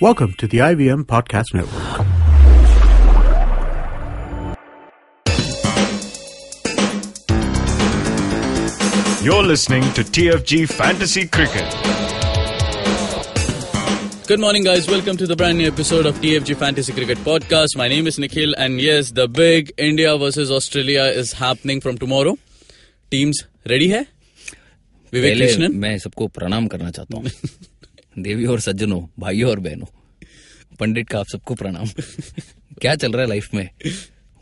Welcome to the IVM Podcast Network. You're listening to TFG Fantasy Cricket. Good morning, guys. Welcome to the brand new episode of TFG Fantasy Cricket Podcast. My name is Nikhil, and yes, the big India versus Australia is happening from tomorrow. Teams ready है? विवेक कृष्णन, मैं सबको प्रणाम करना चाहता हूँ. देवी और सज्जनों, भाइयों और बहनों, पंडित का आप सबको प्रणाम. क्या चल रहा है लाइफ में?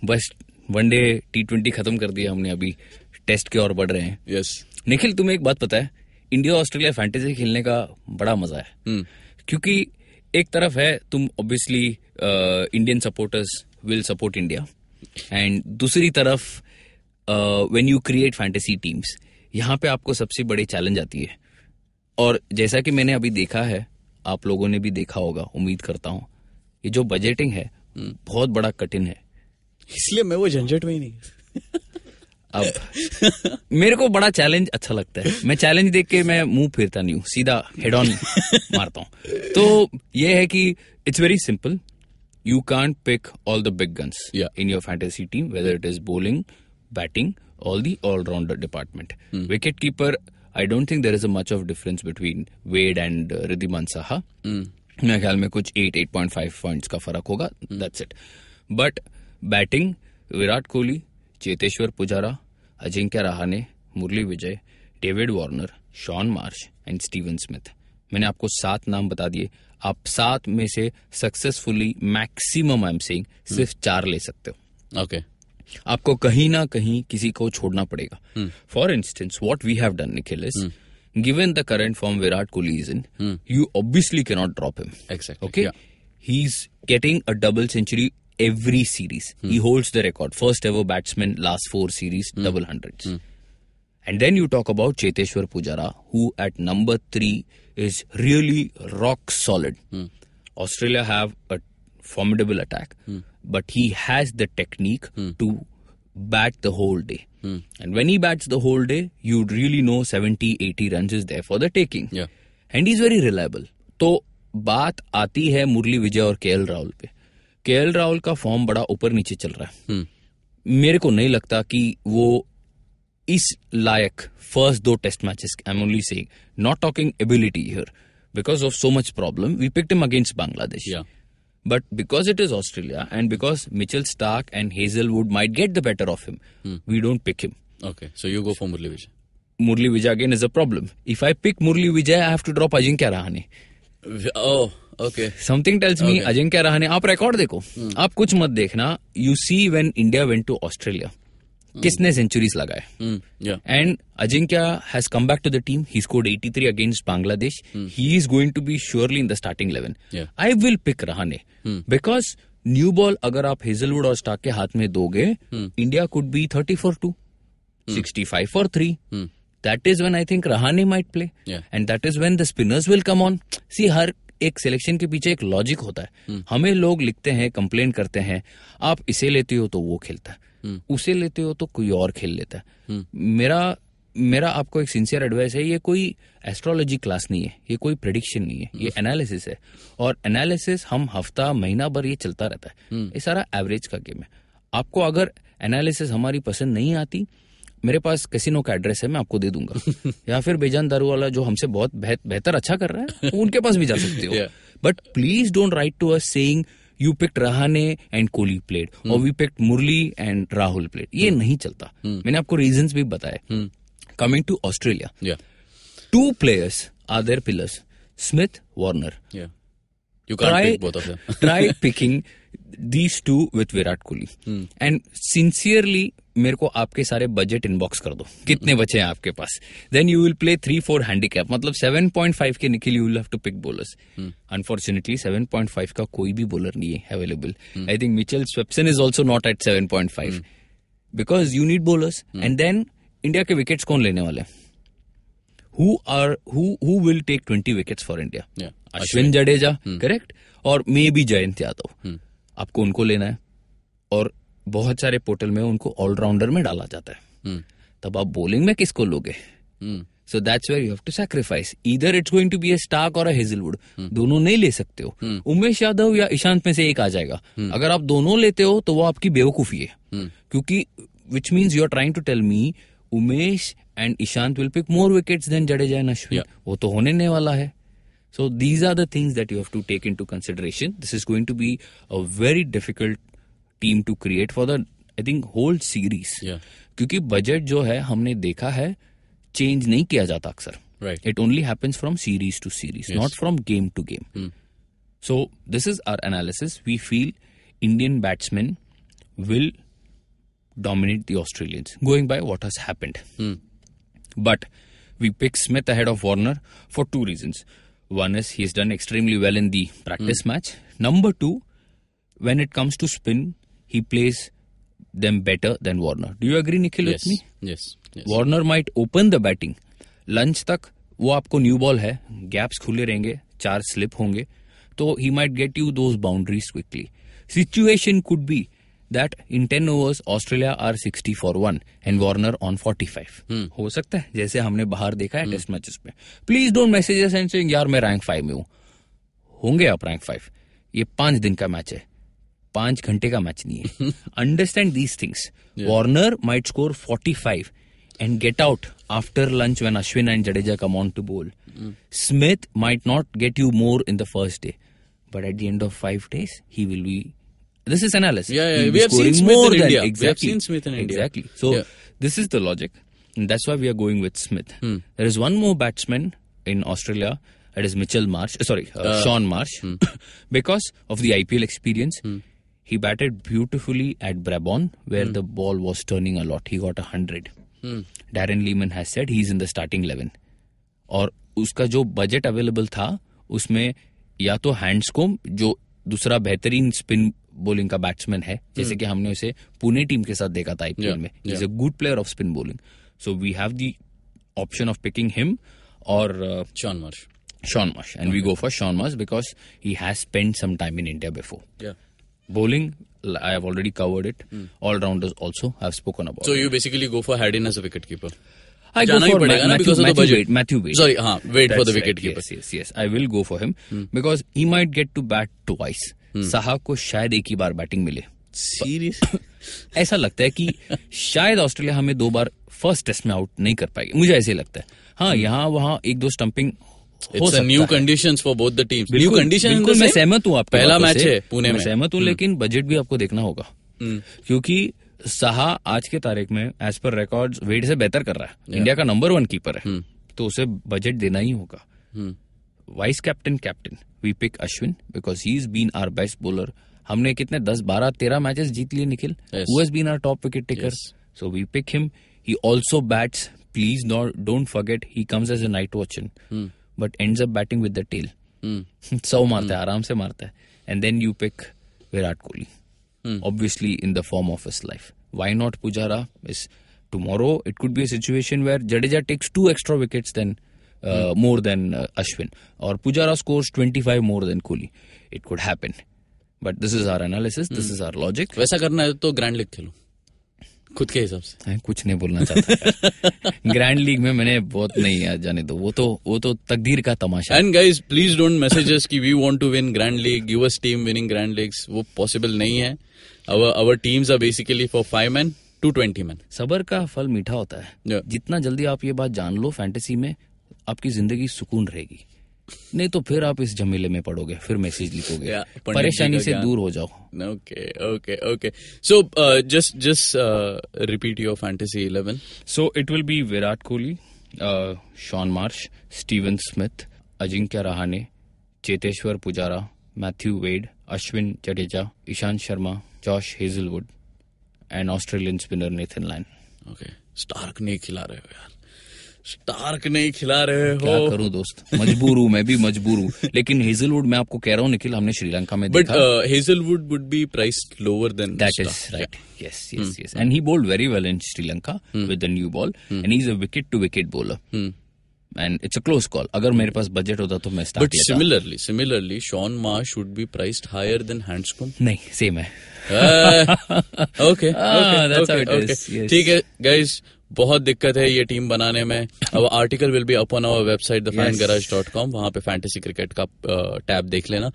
बस वनडे T20 खत्म कर दिया हमने, अभी टेस्ट की ओर बढ़ रहे हैं. यस निखिल, तुम्हें एक बात पता है, इंडिया ऑस्ट्रेलिया फैंटेसी खेलने का बड़ा मजा है. क्योंकि एक तरफ है तुम obviously Indian supporters will support India, and दूसरी तरफ when you create fantasy teams, यहाँ पे आपको सबसे बड़ी चैलेंज आती है. और जैसा कि मैंने अभी देखा है, आप लोगों ने भी देखा होगा, उम्मीद करता हूँ, ये जो बजटिंग है बहुत बड़ा कठिन है. इसलिए मैं वो झंझट में ही नहीं. अब मेरे को बड़ा चैलेंज अच्छा लगता है. मैं चैलेंज देख के मैं मुंह फेरता नहीं हूँ, सीधा हेड ऑन मारता हूँ. तो ये है कि it's very simple. You can't pick all the big guns in your fantasy team, whether it is bowling, batting, all the all-rounder department. Wicket keeper, I don't think there is a much of difference between Wade and Riddhiman Saha. मेरे ख्याल में कुछ 8.5 points का फर्क होगा. That's it. But batting, Virat Kohli, Cheteshwar Pujara, Ajinkya Rahane, Murali Vijay, David Warner, Shaun Marsh and Steven Smith. मैंने आपको 7 नाम बता दिए. आप 7 में से successfully maximum I am saying सिर्फ 4 ले सकते हो. ओके, आपको कहीं ना कहीं किसी को छोड़ना पड़ेगा. For instance, what we have done, Nikhil, is given the current form Virat Kohli is in, you obviously can not drop him. Exactly. Okay, he is getting a double century every series. He holds the record. First ever batsman, last 4 series, double hundreds. And then you talk about Cheteshwar Pujara, who at number 3 is really rock solid. Australia have a formidable attack, but he has the technique to bat the whole day. And when he bats the whole day, you really know 70-80 runs is there for the taking. Yeah. And he's very reliable. तो बात आती है मुरली विजय और KL Rahul पे. KL Rahul का form बड़ा ऊपर नीचे चल रहा है. मेरे को नहीं लगता कि वो इस लायक first 2 test matches, I am only saying, not talking ability here, because of so much problem we picked him against Bangladesh. But because it is Australia and because Mitchell Starc and Hazelwood might get the better of him, we don't pick him. Okay, so you go for Murli Vijay. Murli Vijay again is a problem. If I pick Murli Vijay, I have to drop Ajinkya Rahane. Oh, okay. Something tells me Ajinkya Rahane. आप record देखो, आप कुछ मत देखना. You see when India went to Australia, किसने centuries लगाए? And Ajinkya has come back to the team. He scored 83 against Bangladesh. He is going to be surely in the starting 11. I will pick Rahane because new ball अगर आप Hazlewood और Stark के हाथ में दोगे, India could be 30 for 2, 65 for 3. That is when I think Rahane might play. And that is when the spinners will come on. See, हर एक selection के पीछे एक लॉजिक होता है. हमें लोग लिखते हैं, कंप्लेन करते हैं, आप इसे लेते हो तो वो खेलता है, उसे लेते हो तो कोई और खेल लेता है. मेरा आपको एक सिंसियर एडवाइस है, ये कोई एस्ट्रोलॉजी क्लास नहीं है, ये कोई प्रेडिक्शन नहीं है, ये एनालिसिस है. और एनालिसिस हम हफ्ता महीना भर ये चलता रहता है. ये सारा एवरेज का गेम है. आपको अगर एनालिसिस हमारी पसंद नहीं आती, मेरे पास कैसीनो का एड्रेस है, मैं आपको दे दूंगा. या फिर बेजान दारू वाला जो हमसे बहुत बेहतर अच्छा कर रहा है, उनके पास भी जा सकते हो. But please don't write to us saying you picked Rahane and Kohli played, or we picked Murli and Rahul played. ये नहीं चलता. मैंने आपको reasons भी बताए. Coming to Australia, 2 players are their pillars: Smith, Warner. You can't pick both of them. Try picking these 2 with Virat Kohli. And sincerely, मेरे को आपके सारे बजट इनबॉक्स कर दो, कितने बचे हैं आपके पास. Then you will play 3-4 handicap, मतलब 7.5 के निकल you will have to pick bowlers. Unfortunately 7.5 का कोई भी बॉलर नहीं है available. I think Mitchell Swepson is also not at 7.5 because you need bowlers. And then India के विकेट्स कौन लेने वाले? who will take 20 wickets for India? Ashwin Jadeja, correct, और मे बी जयंत यादव. आपको उनको लेना है, और बहुत सारे पोर्टल में उनको ऑलराउंडर में डाला जाता है. तब आप बॉलिंग में किसको लोगे? So that's where you have to sacrifice. Either it's going to be a Stark or a Hazelwood. दोनों नहीं ले सकते हो. उमेश यादव या ईशांत में से एक आ जाएगा. अगर आप दोनों लेते हो तो वो आपकी बेवकूफी है. क्योंकि which means you are trying to tell me Umesh and Ishant will pick more wickets than Jadeja and Ashwin. वो तो होने नहीं वाला है. So these are the things that you have to take into consideration. This is going to be a very difficult team to create for the, I think, whole series. क्योंकि budget जो है हमने देखा है चेंज नहीं किया जाता अक्सर. Right. It only happens from series to series, not from game to game. So this is our analysis. We feel Indian batsmen will dominate the Australians, going by what has happened. But we pick Smith ahead of Warner for two reasons. One is he's done extremely well in the practice match. Number two, when it comes to spin, he plays them better than Warner. Do you agree, Nikhil, with me? Yes. Warner might open the batting. Lunch तक वो आपको new ball है, gaps खुले रहेंगे, 4 slip होंगे, तो he might get you those boundaries quickly. Situation could be that in 10 overs Australia are 60 for 1 and Warner on 45. हो सकता है, जैसे हमने बाहर देखा है टेस्ट मैचेस में. Please don't message us and saying यार मैं रैंक 5 में हूं. होंगे आप रैंक 5. ये 5 दिन का मैच है, 5 घंटे का मैच नहीं है. Understand these things. Warner might score 45 and get out after lunch when Ashwin and Jadeja come on to bowl. Smith might not get you more in the first day, but at the end of 5 days, he will be. This is analysis. Yeah. We have seen Smith in India. Exactly. We have seen Smith in India. Exactly. So this is the logic, and that's why we are going with Smith. There is one more batsman in Australia. That is Mitchell Marsh. Sean Marsh, because of the IPL experience. He batted beautifully at Brabant, where the ball was turning a lot. He got 100. Darren Lehman has said he's in the starting 11. और उसका जो budget available था उसमें या तो Handscomb जो दूसरा बेहतरीन स्पिन बॉलिंग का बैट्समैन है, जैसे कि हमने उसे पुणे टीम के साथ देखा था आईपीएल में. He is a good player of spin bowling. So we have the option of picking him और Sean Marsh. And we go for Sean Marsh because he has spent some time in India before. Bowling, I have already covered it. All-rounders also have spoken about So it. you basically go for Haddin as a wicketkeeper. I go for Matthew Wade. Sorry, Wade for the That's wicketkeeper. right. Yes. I will go for him because he might get to bat twice. Saha को शायद एक ही बार batting मिले. Serious? ऐसा लगता है कि शायद Australia हमें 2 बार फर्स्ट टेस्ट में आउट नहीं कर पाएगी. मुझे ऐसे लगता है. हाँ, यहाँ वहाँ 1-2 stumping It's a new conditions for both the teams. New conditions. बिल्कुल मैं सहमत हूँ आपके पहला बातों मैच से. है पुणे में. मैं सहमत हूँ, लेकिन बजट भी आपको देखना होगा. क्योंकि साहा आज के तारीख में एज पर रिकॉर्ड्स वेड से बेहतर कर रहा है. इंडिया का नंबर 1 कीपर है, तो उसे बजट देना ही होगा. Vice captain we pick Ashwin because he is been our best bowler. हमने कितने 10, 12, 13 मैचेस जीत लिए Nikhil. Who has been our top wicket taker. So we pick him. He also bats. Please don't forget he comes as a night watcher but ends up batting with the tail. 100 मारता है, आराम से मारता है. And then you pick Virat Kohli. Obviously in the form of his life. Why not Pujara? Tomorrow it could be a situation where Jadeja takes 2 extra wickets than more than Ashwin. Or Pujara scores 25 more than Kohli. It could happen. But this is our analysis. This is our logic. वैसा करना है तो grand league खेलो खुद के हिसाब से. कुछ नहीं बोलना चाहता. ग्रैंड लीग में मैंने बहुत नहीं जाने दो. वो तो तकदीर का तमाशा. And guys please don't message us कि we want to win grand league, give us team winning grand leagues. वो पॉसिबल नहीं है. Our teams are basically for 5 men to 20 men. सबर का फल मीठा होता है. जितना जल्दी आप ये बात जान लो फैंटेसी में, आपकी जिंदगी सुकून रहेगी. नहीं तो फिर आप इस झमेले में पड़ोगे, फिर मैसेज लिखोगे. परेशानी से दूर हो जाओ. Okay. So just repeat your fantasy 11. So it will be Virat Kohli, Sean Marsh, Steven Smith, Ajinkya Rahane, Cheteshwar Pujara, Matthew Wade, Ashwin Jadeja, Ishant Sharma, Josh Hazelwood, and Australian spinner Nathan Lyon. Okay. Stark नहीं खिला रहे हो यार. Stark नहीं खिला रहे हो. क्या करूं दोस्त, मजबूर हूं. मैं भी मजबूर हूं. लेकिन हेजलवुड मैं आपको कह रहा हूं निखिल, हमने श्रीलंका में देखा. But Hazlewood would be priced lower than that. Is right. Yes. And he bowled very well in Sri Lanka with the new ball. And he's a wicket to wicket bowler. And it's a close call. अगर मेरे पास budget होता तो मैं start किया था. But similarly Sean Marsh should be priced higher than Handscomb. नहीं, same है. Okay. That's how it is. ठीक है guys, बहुत दिक्कत है ये टीम बनाने में. अब article will be up on our website thefangarage.com. वहां पे फैंटेसी क्रिकेट का टैब देख लेना.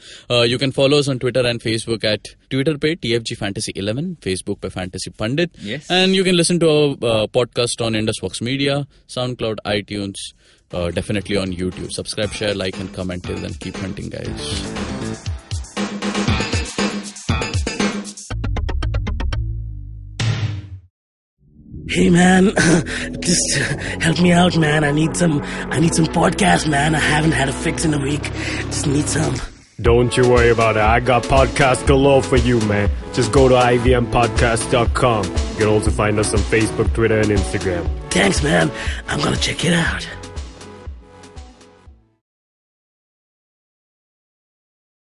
You can follow us on Twitter and Facebook at Twitter पे TFG Fantasy 11, फेसबुक पे fantasy Pandit, and you can listen to our podcast on Indus Vox Media, SoundCloud, iTunes, definitely on YouTube. Subscribe, share, like and comment. Till then, keep hunting, guys. Hey man, just help me out, man. I need some podcast, man. I haven't had a fix in a week. Just need some. Don't you worry about it. I got podcasts galore for you, man. Just go to ivmpodcast.com. You can also find us on Facebook, Twitter, and Instagram. Thanks, man. I'm gonna check it out.